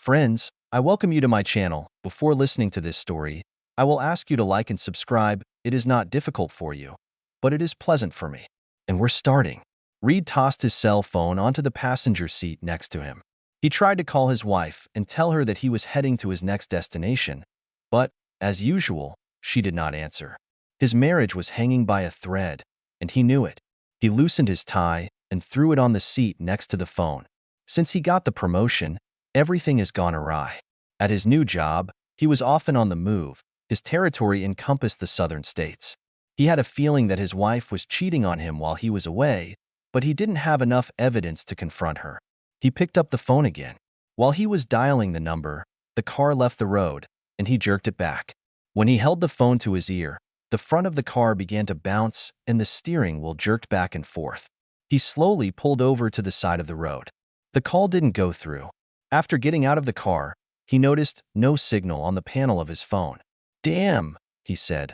Friends, I welcome you to my channel. Before listening to this story, I will ask you to like and subscribe. It is not difficult for you, but it is pleasant for me. And we're starting. Reed tossed his cell phone onto the passenger seat next to him. He tried to call his wife and tell her that he was heading to his next destination, but, as usual, she did not answer. His marriage was hanging by a thread, and he knew it. He loosened his tie and threw it on the seat next to the phone. Since he got the promotion, everything has gone awry. At his new job, he was often on the move. His territory encompassed the southern states. He had a feeling that his wife was cheating on him while he was away, but he didn't have enough evidence to confront her. He picked up the phone again. While he was dialing the number, the car left the road, and he jerked it back. When he held the phone to his ear, the front of the car began to bounce and the steering wheel jerked back and forth. He slowly pulled over to the side of the road. The call didn't go through. After getting out of the car, he noticed no signal on the panel of his phone. "Damn," he said,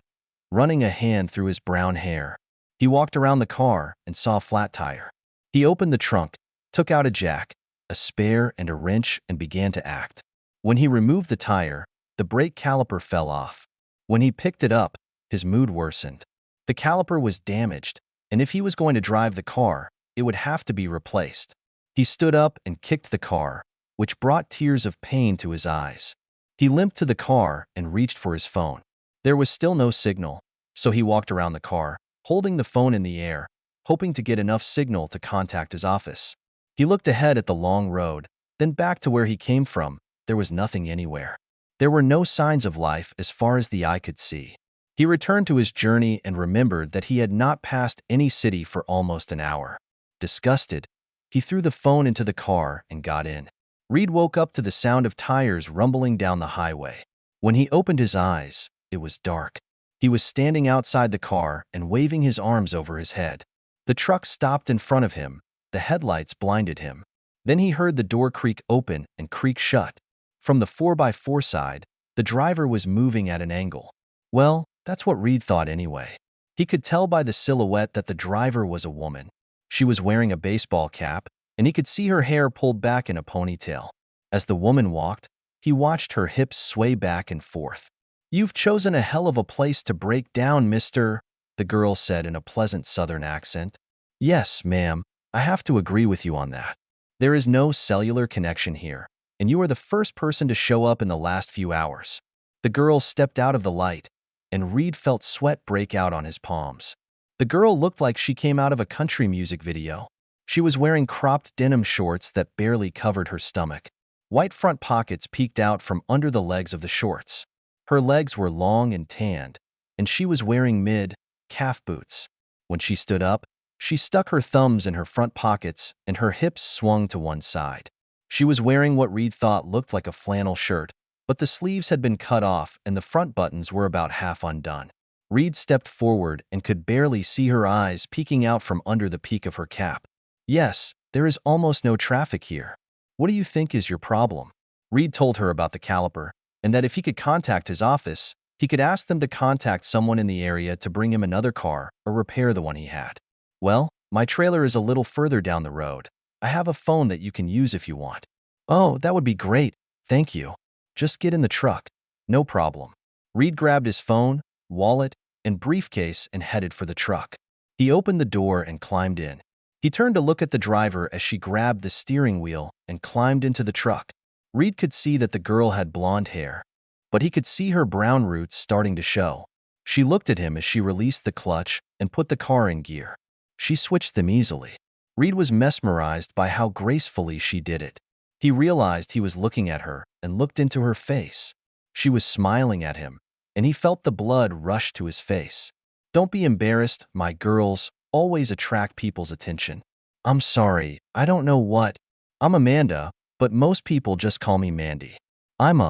running a hand through his brown hair. He walked around the car and saw a flat tire. He opened the trunk, took out a jack, a spare, and a wrench and began to act. When he removed the tire, the brake caliper fell off. When he picked it up, his mood worsened. The caliper was damaged, and if he was going to drive the car, it would have to be replaced. He stood up and kicked the car, which brought tears of pain to his eyes. He limped to the car and reached for his phone. There was still no signal, so he walked around the car, holding the phone in the air, hoping to get enough signal to contact his office. He looked ahead at the long road, then back to where he came from. There was nothing anywhere. There were no signs of life as far as the eye could see. He returned to his journey and remembered that he had not passed any city for almost an hour. Disgusted, he threw the phone into the car and got in. Reed woke up to the sound of tires rumbling down the highway. When he opened his eyes, it was dark. He was standing outside the car and waving his arms over his head. The truck stopped in front of him. The headlights blinded him. Then he heard the door creak open and creak shut. From the 4x4 side, the driver was moving at an angle. Well, that's what Reed thought anyway. He could tell by the silhouette that the driver was a woman. She was wearing a baseball cap, and he could see her hair pulled back in a ponytail. As the woman walked, he watched her hips sway back and forth. "You've chosen a hell of a place to break down, mister," the girl said in a pleasant southern accent. "Yes, ma'am, I have to agree with you on that. There is no cellular connection here, and you are the first person to show up in the last few hours." The girl stepped out of the light, and Reed felt sweat break out on his palms. The girl looked like she came out of a country music video. She was wearing cropped denim shorts that barely covered her stomach. White front pockets peeked out from under the legs of the shorts. Her legs were long and tanned, and she was wearing mid-calf boots. When she stood up, she stuck her thumbs in her front pockets and her hips swung to one side. She was wearing what Reed thought looked like a flannel shirt, but the sleeves had been cut off and the front buttons were about half undone. Reed stepped forward and could barely see her eyes peeking out from under the peak of her cap. "Yes, there is almost no traffic here. What do you think is your problem?" Reed told her about the caliper, and that if he could contact his office, he could ask them to contact someone in the area to bring him another car or repair the one he had. "Well, my trailer is a little further down the road. I have a phone that you can use if you want." "Oh, that would be great. Thank you. Just get in the truck." "No problem." Reed grabbed his phone, wallet, and briefcase and headed for the truck. He opened the door and climbed in. He turned to look at the driver as she grabbed the steering wheel and climbed into the truck. Reed could see that the girl had blonde hair, but he could see her brown roots starting to show. She looked at him as she released the clutch and put the car in gear. She switched them easily. Reed was mesmerized by how gracefully she did it. He realized he was looking at her and looked into her face. She was smiling at him, and he felt the blood rush to his face. "Don't be embarrassed, my girls always attract people's attention." "I'm sorry, I don't know what." "I'm Amanda, but most people just call me Mandy." "I'm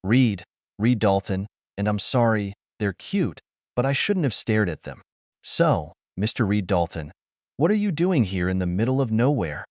Reed Dalton, and I'm sorry, they're cute, but I shouldn't have stared at them." "So, Mr. Reed Dalton, what are you doing here in the middle of nowhere?"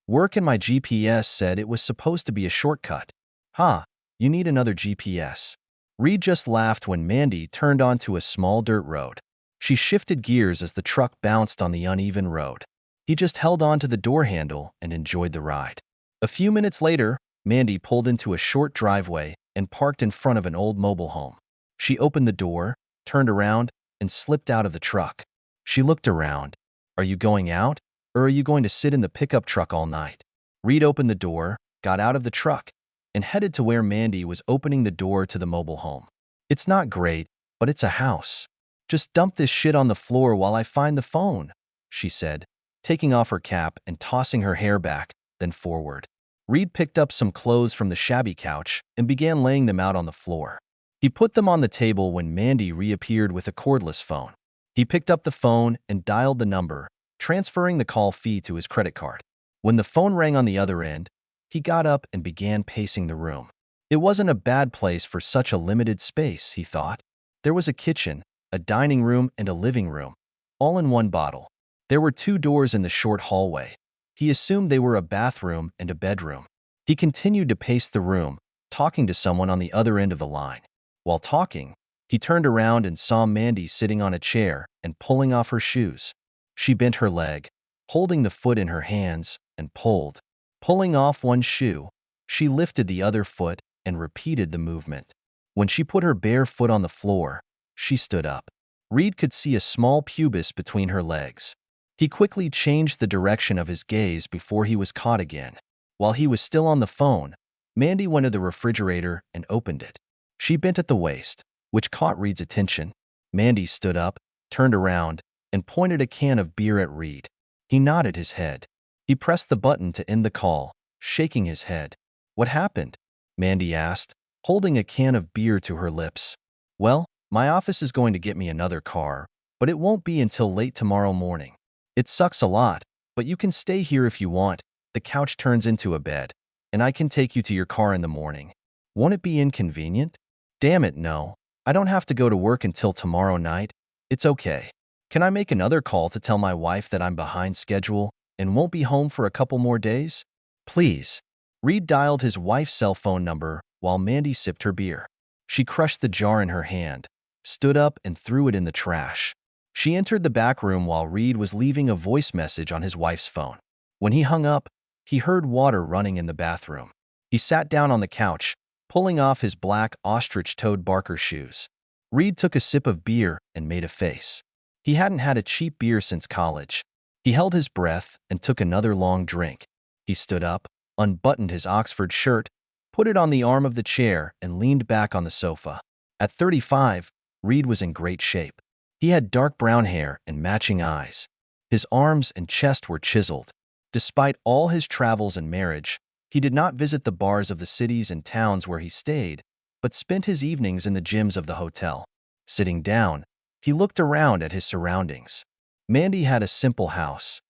"Work and my GPS said it was supposed to be a shortcut." "Ha, you need another GPS." Reed just laughed when Mandy turned onto a small dirt road. She shifted gears as the truck bounced on the uneven road. He just held on to the door handle and enjoyed the ride. A few minutes later, Mandy pulled into a short driveway and parked in front of an old mobile home. She opened the door, turned around, and slipped out of the truck. She looked around. Are you going out, or are you going to sit in the pickup truck all night? Reed opened the door, got out of the truck, and headed to where Mandy was opening the door to the mobile home. It's not great, but it's a house. Just dump this shit on the floor while I find the phone, she said, taking off her cap and tossing her hair back, then forward. Reed picked up some clothes from the shabby couch and began laying them out on the floor. He put them on the table when Mandy reappeared with a cordless phone. He picked up the phone and dialed the number, transferring the call fee to his credit card. When the phone rang on the other end, he got up and began pacing the room. It wasn't a bad place for such a limited space, he thought. There was a kitchen, a dining room, and a living room, all in one bottle. There were 2 doors in the short hallway. He assumed they were a bathroom and a bedroom. He continued to pace the room, talking to someone on the other end of the line. While talking, he turned around and saw Mandy sitting on a chair and pulling off her shoes. She bent her leg, holding the foot in her hands, and pulled. Pulling off one shoe, she lifted the other foot and repeated the movement. When she put her bare foot on the floor, she stood up. Reed could see a small pubis between her legs. He quickly changed the direction of his gaze before he was caught again. While he was still on the phone, Mandy went to the refrigerator and opened it. She bent at the waist, which caught Reed's attention. Mandy stood up, turned around, and pointed a can of beer at Reed. He nodded his head. He pressed the button to end the call, shaking his head. What happened? Mandy asked, holding a can of beer to her lips. Well, my office is going to get me another car, but it won't be until late tomorrow morning. It sucks a lot, but you can stay here if you want. The couch turns into a bed, and I can take you to your car in the morning. Won't it be inconvenient? Damn it, no. I don't have to go to work until tomorrow night. It's okay. Can I make another call to tell my wife that I'm behind schedule and won't be home for a couple more days? Please. Reed dialed his wife's cell phone number while Mandy sipped her beer. She crushed the jar in her hand, stood up, and threw it in the trash. She entered the back room while Reed was leaving a voice message on his wife's phone. When he hung up, he heard water running in the bathroom. He sat down on the couch, pulling off his black ostrich-toed Barker shoes. Reed took a sip of beer and made a face. He hadn't had a cheap beer since college. He held his breath and took another long drink. He stood up, unbuttoned his Oxford shirt, put it on the arm of the chair, and leaned back on the sofa. At 35, Reed was in great shape. He had dark brown hair and matching eyes. His arms and chest were chiseled. Despite all his travels and marriage, he did not visit the bars of the cities and towns where he stayed, but spent his evenings in the gyms of the hotel. Sitting down, he looked around at his surroundings. Mandy had a simple house,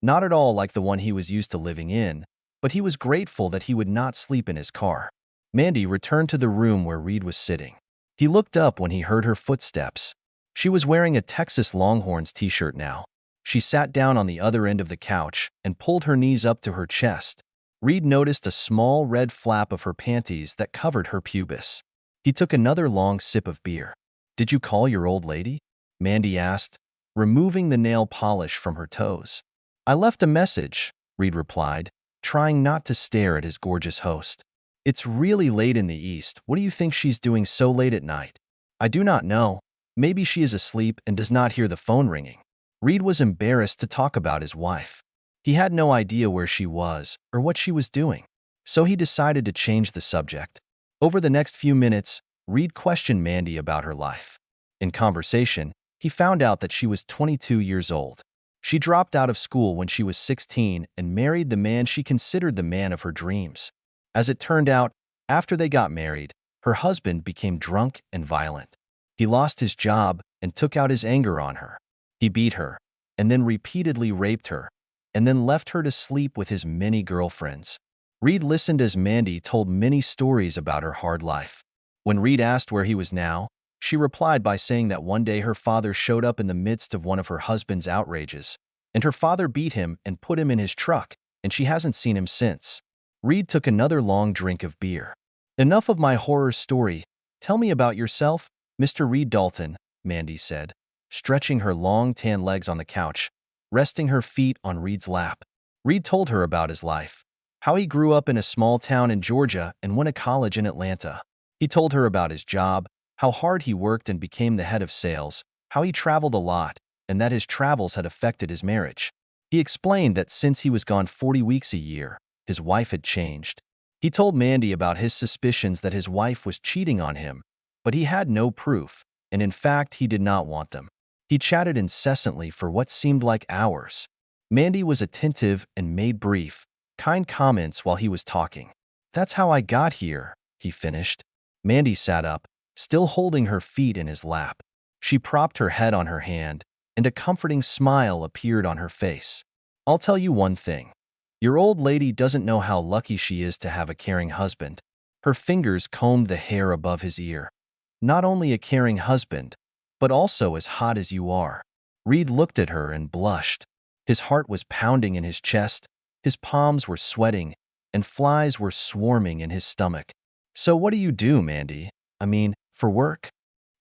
not at all like the one he was used to living in, but he was grateful that he would not sleep in his car. Mandy returned to the room where Reed was sitting. He looked up when he heard her footsteps. She was wearing a Texas Longhorns t-shirt now. She sat down on the other end of the couch and pulled her knees up to her chest. Reed noticed a small red flap of her panties that covered her pubis. He took another long sip of beer. Did you call your old lady? Mandy asked, removing the nail polish from her toes. I left a message, Reed replied, trying not to stare at his gorgeous host. It's really late in the East. What do you think she's doing so late at night? I do not know. Maybe she is asleep and does not hear the phone ringing. Reed was embarrassed to talk about his wife. He had no idea where she was or what she was doing, so he decided to change the subject. Over the next few minutes, Reed questioned Mandy about her life. In conversation, he found out that she was 22 years old. She dropped out of school when she was 16 and married the man she considered the man of her dreams. As it turned out, after they got married, her husband became drunk and violent. He lost his job and took out his anger on her. He beat her, and then repeatedly raped her, and then left her to sleep with his many girlfriends. Reed listened as Mandy told many stories about her hard life. When Reed asked where he was now, she replied by saying that one day her father showed up in the midst of one of her husband's outrages, and her father beat him and put him in his truck, and she hasn't seen him since. Reed took another long drink of beer. Enough of my horror story. Tell me about yourself, Mr. Reed Dalton, Mandy said, stretching her long tan legs on the couch, resting her feet on Reed's lap. Reed told her about his life. how he grew up in a small town in Georgia and went to college in Atlanta. He told her about his job, how hard he worked and became the head of sales, how he traveled a lot, and that his travels had affected his marriage. He explained that since he was gone 40 weeks a year, his wife had changed. He told Mandy about his suspicions that his wife was cheating on him, but he had no proof, and in fact, he did not want them. He chatted incessantly for what seemed like hours. Mandy was attentive and made brief, kind comments while he was talking. "That's how I got here," he finished. Mandy sat up, still holding her feet in his lap. She propped her head on her hand, and a comforting smile appeared on her face. "I'll tell you one thing. Your old lady doesn't know how lucky she is to have a caring husband." Her fingers combed the hair above his ear. "Not only a caring husband, but also as hot as you are." Reed looked at her and blushed. His heart was pounding in his chest, his palms were sweating, and flies were swarming in his stomach. "So what do you do, Mandy? I mean, for work?"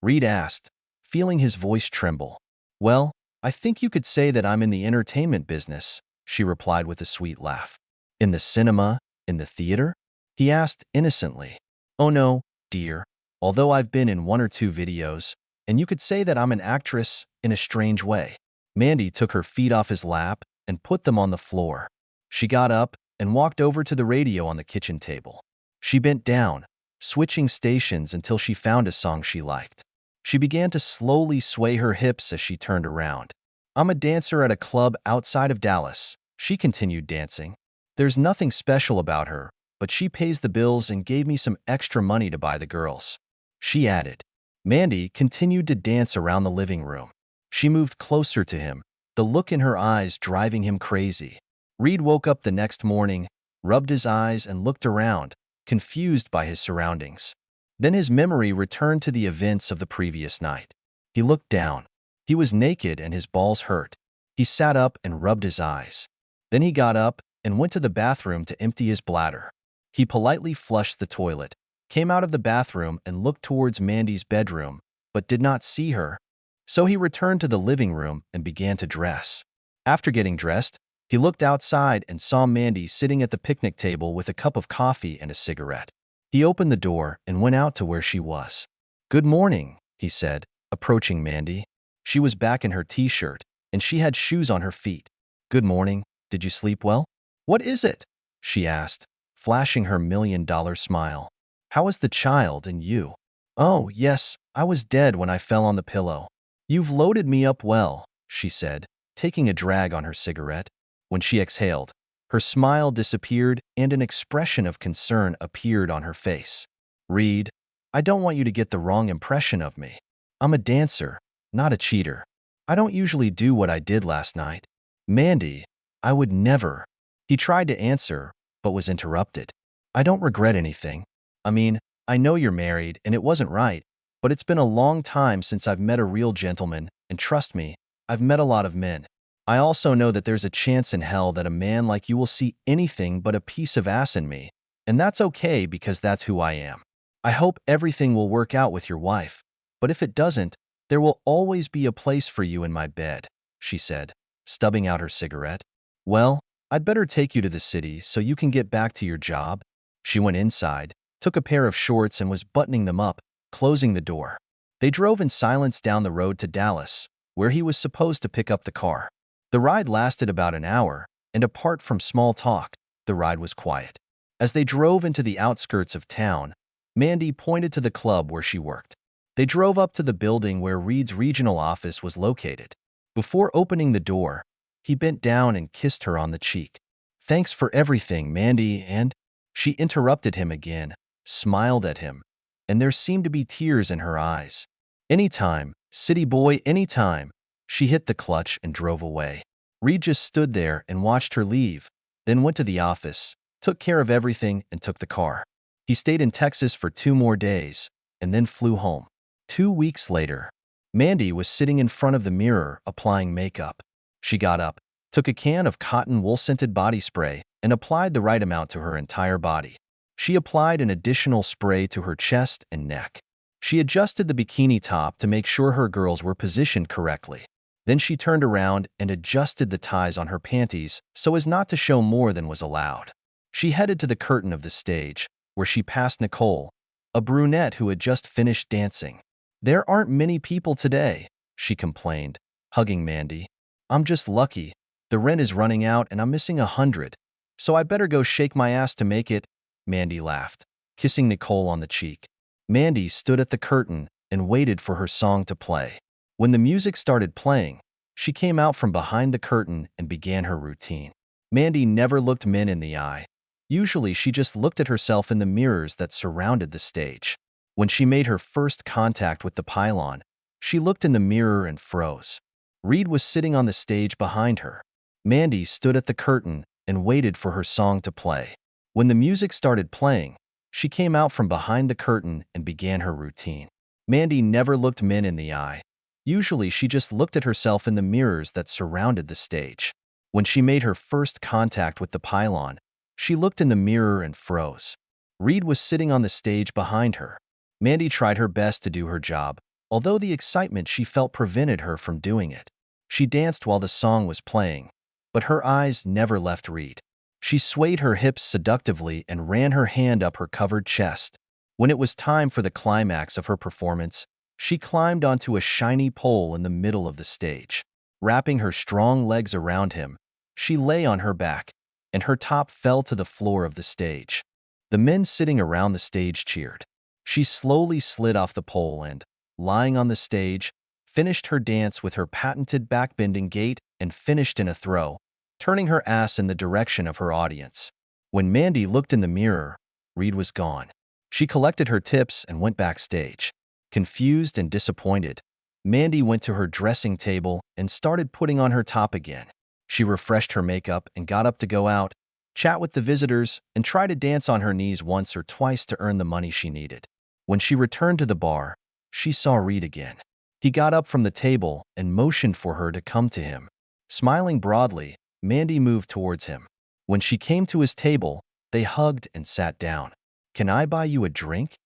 Reed asked, feeling his voice tremble. "Well, I think you could say that I'm in the entertainment business," she replied with a sweet laugh. "In the cinema? In the theater?" he asked innocently. "Oh no, dear, although I've been in 1 or 2 videos, and you could say that I'm an actress in a strange way." Mandy took her feet off his lap and put them on the floor. She got up and walked over to the radio on the kitchen table. She bent down, switching stations until she found a song she liked. She began to slowly sway her hips as she turned around. "I'm a dancer at a club outside of Dallas," she continued dancing. "There's nothing special about her, but she pays the bills and gave me some extra money to buy the girls," she added. Mandy continued to dance around the living room. She moved closer to him, the look in her eyes driving him crazy. Reed woke up the next morning, rubbed his eyes and looked around, confused by his surroundings. Then his memory returned to the events of the previous night. He looked down. He was naked and his balls hurt. He sat up and rubbed his eyes. Then he got up and went to the bathroom to empty his bladder. He politely flushed the toilet, came out of the bathroom and looked towards Mandy's bedroom, but did not see her. So he returned to the living room and began to dress. After getting dressed, he looked outside and saw Mandy sitting at the picnic table with a cup of coffee and a cigarette. He opened the door and went out to where she was. "Good morning," he said, approaching Mandy. She was back in her t-shirt, and she had shoes on her feet. "Good morning. Did you sleep well?" "What is it?" she asked, flashing her $1,000,000 smile. "How is the child and you?" "Oh, yes, I was dead when I fell on the pillow." "You've loaded me up well," she said, taking a drag on her cigarette. When she exhaled, her smile disappeared and an expression of concern appeared on her face. "Reed, I don't want you to get the wrong impression of me. I'm a dancer, not a cheater. I don't usually do what I did last night." "Mandy, I would never." He tried to answer, but was interrupted. "I don't regret anything. I mean, I know you're married and it wasn't right, but it's been a long time since I've met a real gentleman, and trust me, I've met a lot of men. I also know that there's a chance in hell that a man like you will see anything but a piece of ass in me, and that's okay because that's who I am. I hope everything will work out with your wife, but if it doesn't, there will always be a place for you in my bed," she said, stubbing out her cigarette. "Well, I'd better take you to the city so you can get back to your job." She went inside, took a pair of shorts and was buttoning them up, closing the door. They drove in silence down the road to Dallas, where he was supposed to pick up the car. The ride lasted about an hour, and apart from small talk, the ride was quiet. As they drove into the outskirts of town, Mandy pointed to the club where she worked. They drove up to the building where Reed's regional office was located. Before opening the door, he bent down and kissed her on the cheek. "Thanks for everything, Mandy," and she interrupted him again, smiled at him, and there seemed to be tears in her eyes. "Anytime, city boy, anytime." She hit the clutch and drove away. Reed just stood there and watched her leave, then went to the office, took care of everything, and took the car. He stayed in Texas for 2 more days, and then flew home. 2 weeks later, Mandy was sitting in front of the mirror applying makeup. She got up, took a can of cotton wool-scented body spray, and applied the right amount to her entire body. She applied an additional spray to her chest and neck. She adjusted the bikini top to make sure her girls were positioned correctly. Then she turned around and adjusted the ties on her panties so as not to show more than was allowed. She headed to the curtain of the stage, where she passed Nicole, a brunette who had just finished dancing. "There aren't many people today," she complained, hugging Mandy. "I'm just lucky. The rent is running out and I'm missing 100, so I better go shake my ass to make it," Mandy laughed, kissing Nicole on the cheek. Mandy stood at the curtain and waited for her song to play. When the music started playing, she came out from behind the curtain and began her routine. Mandy never looked men in the eye. Usually she just looked at herself in the mirrors that surrounded the stage. When she made her first contact with the pylon, she looked in the mirror and froze. Reed was sitting on the stage behind her. Mandy stood at the curtain and waited for her song to play. When the music started playing, she came out from behind the curtain and began her routine. Mandy never looked men in the eye. Usually she just looked at herself in the mirrors that surrounded the stage. When she made her first contact with the pylon, she looked in the mirror and froze. Reed was sitting on the stage behind her. Mandy tried her best to do her job, although the excitement she felt prevented her from doing it. She danced while the song was playing, but her eyes never left Reed. She swayed her hips seductively and ran her hand up her covered chest. When it was time for the climax of her performance, she climbed onto a shiny pole in the middle of the stage. Wrapping her strong legs around him, she lay on her back, and her top fell to the floor of the stage. The men sitting around the stage cheered. She slowly slid off the pole and, lying on the stage, finished her dance with her patented backbending gait and finished in a throw, turning her ass in the direction of her audience. When Mandy looked in the mirror, Reed was gone. She collected her tips and went backstage. Confused and disappointed, Mandy went to her dressing table and started putting on her top again. She refreshed her makeup and got up to go out, chat with the visitors, and try to dance on her knees once or twice to earn the money she needed. When she returned to the bar, she saw Reed again. He got up from the table and motioned for her to come to him. Smiling broadly, Mandy moved towards him. When she came to his table, they hugged and sat down. "Can I buy you a drink?"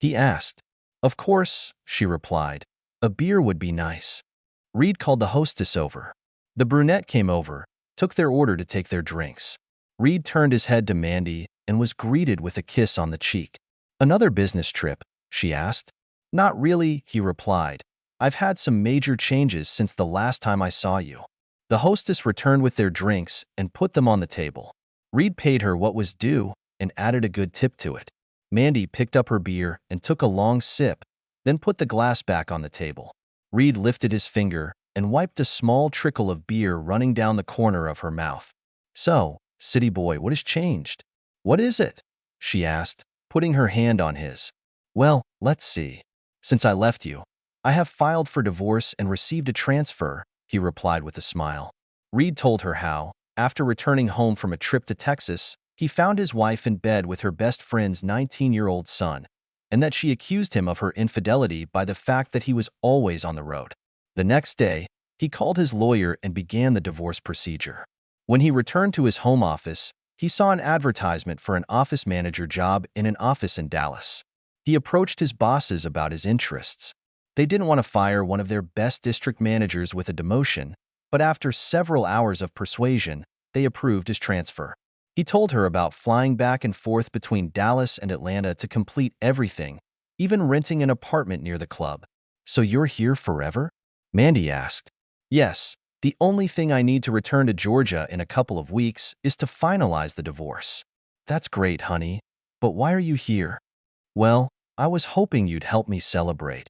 he asked. "Of course," she replied. "A beer would be nice." Reed called the hostess over. The brunette came over, took their order to take their drinks. Reed turned his head to Mandy and was greeted with a kiss on the cheek. "Another business trip?" she asked. "Not really," he replied. "I've had some major changes since the last time I saw you." The hostess returned with their drinks and put them on the table. Reed paid her what was due and added a good tip to it. Mandy picked up her beer and took a long sip, then put the glass back on the table. Reed lifted his finger and wiped a small trickle of beer running down the corner of her mouth. "So, city boy, what has changed?" "What is it?" she asked, putting her hand on his. "Well, let's see. Since I left you, I have filed for divorce and received a transfer," he replied with a smile. Reed told her how, after returning home from a trip to Texas, he found his wife in bed with her best friend's 19-year-old son, and that she accused him of her infidelity by the fact that he was always on the road. The next day, he called his lawyer and began the divorce procedure. When he returned to his home office, he saw an advertisement for an office manager job in an office in Dallas. He approached his bosses about his interests. They didn't want to fire one of their best district managers with a demotion, but after several hours of persuasion, they approved his transfer. He told her about flying back and forth between Dallas and Atlanta to complete everything, even renting an apartment near the club. "So you're here forever?" Mandy asked. "Yes. The only thing I need to return to Georgia in a couple of weeks is to finalize the divorce." "That's great, honey. But why are you here?" "Well, I was hoping you'd help me celebrate."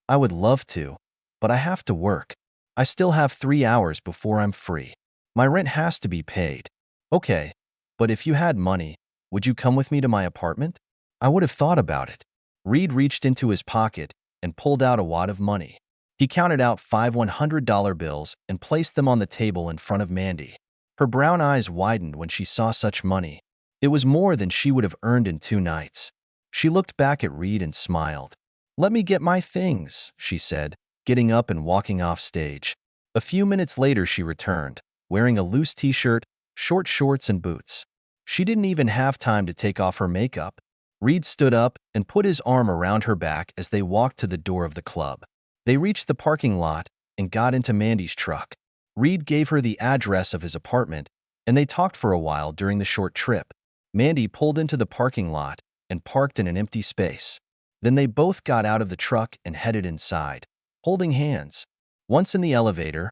"I would love to, but I have to work. I still have 3 hours before I'm free. My rent has to be paid." "Okay, but if you had money, would you come with me to my apartment?" "I would have thought about it." Reed reached into his pocket and pulled out a wad of money. He counted out 5 $100 bills and placed them on the table in front of Mandy. Her brown eyes widened when she saw such money. It was more than she would have earned in 2 nights. She looked back at Reed and smiled. "Let me get my things," she said, getting up and walking off stage. A few minutes later she returned, wearing a loose t-shirt, short shorts, and boots. She didn't even have time to take off her makeup. Reed stood up and put his arm around her back as they walked to the door of the club. They reached the parking lot and got into Mandy's truck. Reed gave her the address of his apartment, and they talked for a while during the short trip. Mandy pulled into the parking lot and parked in an empty space. Then they both got out of the truck and headed inside, holding hands. Once in the elevator,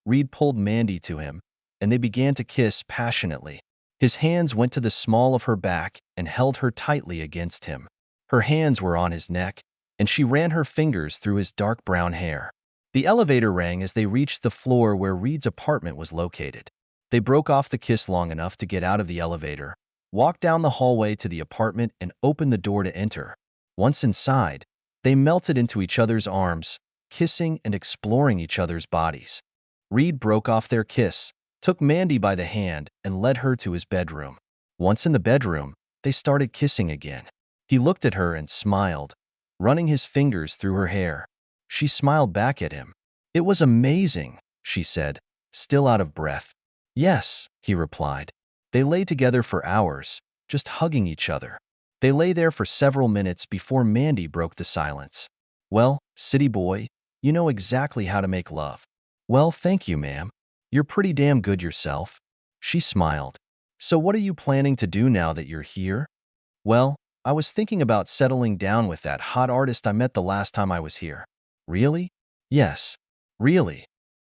Reed pulled Mandy to him, and they began to kiss passionately. His hands went to the small of her back and held her tightly against him. Her hands were on his neck, and she ran her fingers through his dark brown hair. The elevator rang as they reached the floor where Reed's apartment was located. They broke off the kiss long enough to get out of the elevator, walked down the hallway to the apartment, and opened the door to enter. Once inside, they melted into each other's arms, kissing and exploring each other's bodies. Reed broke off their kiss, took Mandy by the hand, and led her to his bedroom. Once in the bedroom, they started kissing again. He looked at her and smiled, running his fingers through her hair. She smiled back at him. "It was amazing," she said, still out of breath. "Yes," he replied. They lay together for hours, just hugging each other. They lay there for several minutes before Mandy broke the silence. "Well, city boy, you know exactly how to make love." "Well, thank you, ma'am. You're pretty damn good yourself." She smiled. "So what are you planning to do now that you're here?" "Well, I was thinking about settling down with that hot artist I met the last time I was here." "Really?" "Yes. Really.